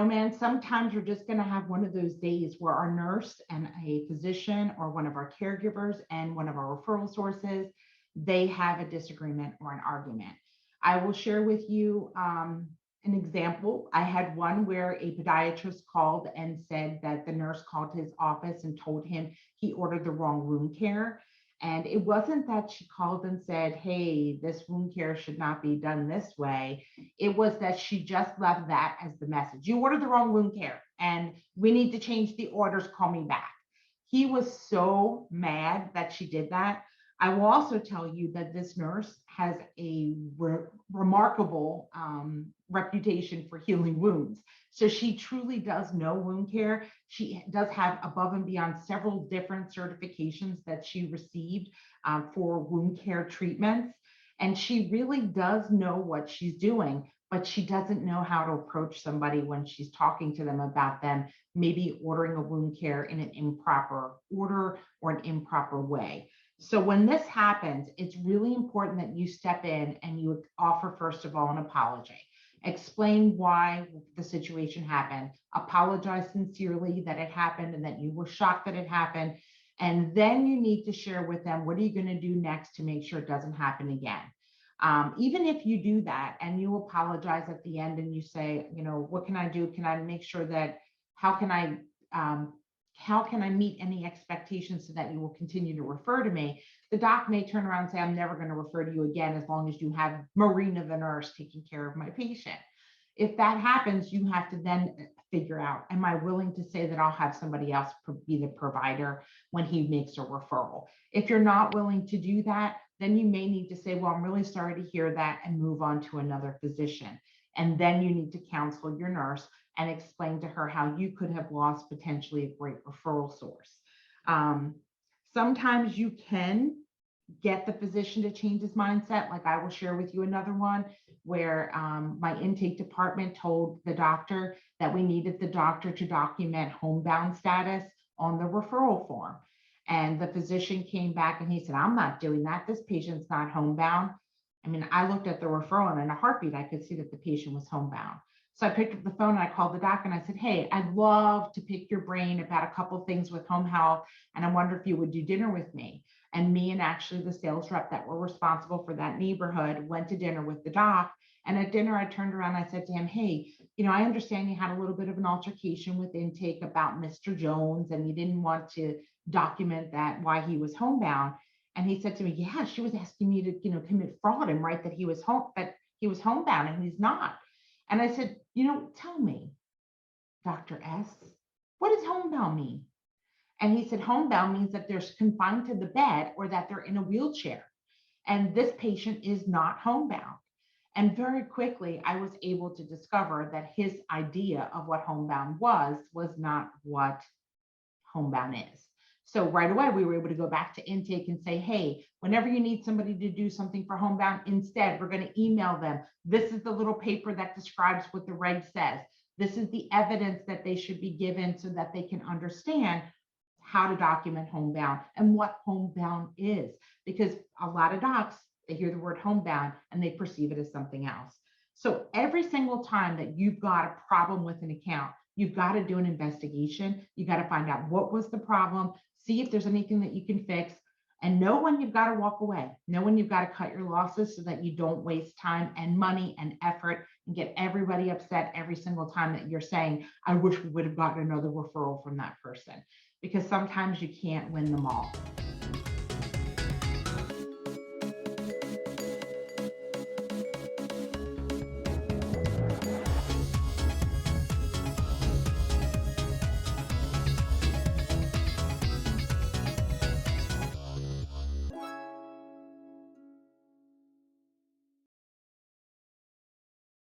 man, sometimes we're just going to have one of those days where our nurse and a physician or one of our caregivers and one of our referral sources, they have a disagreement or an argument. I will share with you an example. I had one where a podiatrist called and said that the nurse called his office and told him he ordered the wrong wound care. And it wasn't that she called and said, hey, this wound care should not be done this way. It was that she just left that as the message. You ordered the wrong wound care and we need to change the orders. Call me back. He was so mad that she did that. I will also tell you that this nurse has a remarkable reputation for healing wounds. So she truly does know wound care. She does have above and beyond several different certifications that she received for wound care treatments. And she really does know what she's doing, but she doesn't know how to approach somebody when she's talking to them about them, maybe ordering a wound care in an improper order or an improper way. So when this happens, it's really important that you step in and you offer, first of all, an apology. Explain why the situation happened. Apologize sincerely that it happened and that you were shocked that it happened. And then you need to share with them, what are you going to do next to make sure it doesn't happen again? Even if you do that and you apologize at the end and you say, what can I do? Can I make sure that, how can I meet any expectations so that you will continue to refer to me? The doc may turn around and say, I'm never going to refer to you again as long as you have Marina, the nurse, taking care of my patient. If that happens, you have to then figure out, am I willing to say that I'll have somebody else be the provider when he makes a referral? If you're not willing to do that, then you may need to say, well, I'm really sorry to hear that, and move on to another physician. And then you need to counsel your nurse and explain to her how you could have lost potentially a great referral source. Sometimes you can get the physician to change his mindset. Like I will share with you another one where my intake department told the doctor that we needed the doctor to document homebound status on the referral form. And the physician came back and he said, I'm not doing that. This patient's not homebound. I mean, I looked at the referral and in a heartbeat, I could see that the patient was homebound. So I picked up the phone and I called the doc and I said, hey, I'd love to pick your brain about a couple of things with home health. And I wonder if you would do dinner with me. And me and actually the sales rep that were responsible for that neighborhood went to dinner with the doc. And at dinner, I turned around and I said to him, hey, I understand you had a little bit of an altercation with intake about Mr. Jones and you didn't want to document that why he was homebound. And he said to me, yeah, she was asking me to, commit fraud and write that he was homebound and he's not. And I said, tell me, Dr. S, what does homebound mean? And he said, homebound means that they're confined to the bed or that they're in a wheelchair. And this patient is not homebound. And very quickly, I was able to discover that his idea of what homebound was not what homebound is. So right away, we were able to go back to intake and say, hey, whenever you need somebody to do something for homebound, instead, we're going to email them. This is the little paper that describes what the reg says. This is the evidence that they should be given so that they can understand how to document homebound and what homebound is. Because a lot of docs, they hear the word homebound and they perceive it as something else. So every single time that you've got a problem with an account, you've got to do an investigation. You got to find out what was the problem, see if there's anything that you can fix, and know when you've got to walk away. Know when you've got to cut your losses so that you don't waste time and money and effort and get everybody upset every single time that you're saying, I wish we would have gotten another referral from that person, because sometimes you can't win them all.